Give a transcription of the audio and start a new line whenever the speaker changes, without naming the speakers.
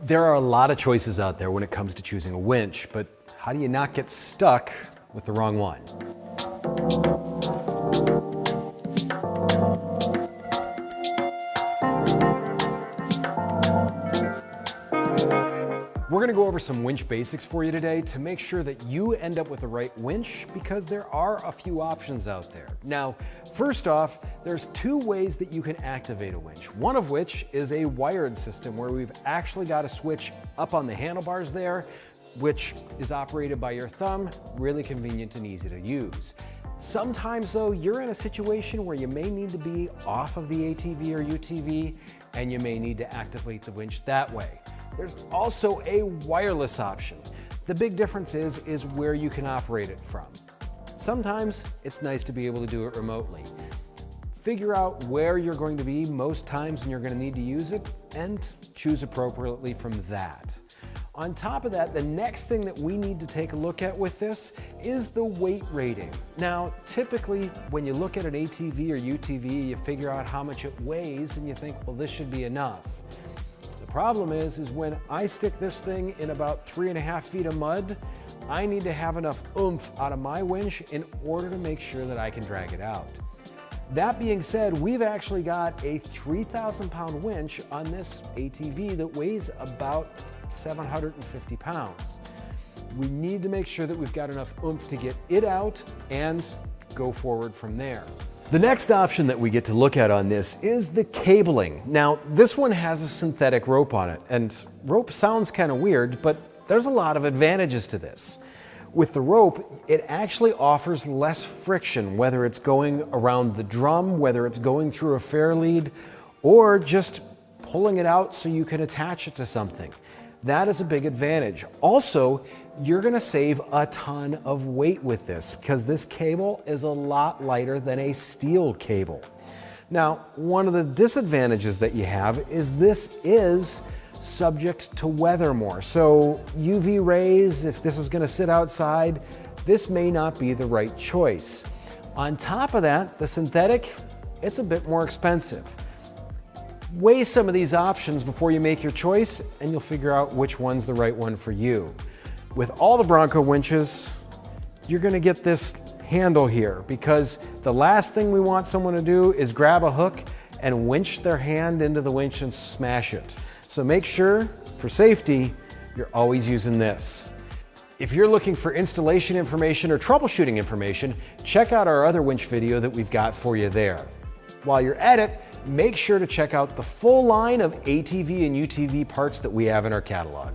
There are a lot of choices out there when it comes to choosing a winch, but how do you not get stuck with the wrong one? We're going to go over some winch basics for you today to make sure that you end up with the right winch, because there are a few options out there. Now, first off, there's two ways that you can activate a winch, one of which is a wired system where we've actually got a switch up on the handlebars there, which is operated by your thumb, really convenient and easy to use. Sometimes though, you're in a situation where you may need to be off of the ATV or UTV and you may need to activate the winch that way. There's also a wireless option. The big difference is where you can operate it from. Sometimes it's nice to be able to do it remotely. Figure out where you're going to be most times when you're going to need to use it and choose appropriately from that. On top of that, the next thing that we need to take a look at with this is the weight rating. Now, typically when you look at an ATV or UTV, you figure out how much it weighs and you think, well, this should be enough. The problem is when I stick this thing in about 3.5 feet of mud, I need to have enough oomph out of my winch in order to make sure that I can drag it out. That being said, we've actually got a 3,000 pound winch on this ATV that weighs about 750 pounds. We need to make sure that we've got enough oomph to get it out and go forward from there. The next option that we get to look at on this is the cabling. Now, this one has a synthetic rope on it, and rope sounds kind of weird, but there's a lot of advantages to this. With the rope, it actually offers less friction, whether it's going around the drum, whether it's going through a fair lead, or just pulling it out so you can attach it to something. That is a big advantage. Also, you're going to save a ton of weight with this because this cable is a lot lighter than a steel cable. Now, one of the disadvantages that you have is this is subject to weather more. So UV rays, if this is going to sit outside, this may not be the right choice. On top of that, the synthetic, it's a bit more expensive. Weigh some of these options before you make your choice and you'll figure out which one's the right one for you. With all the Bronco winches, you're going to get this handle here because the last thing we want someone to do is grab a hook and winch their hand into the winch and smash it. So make sure, for safety, you're always using this. If you're looking for installation information or troubleshooting information, check out our other winch video that we've got for you there. While you're at it, make sure to check out the full line of ATV and UTV parts that we have in our catalog.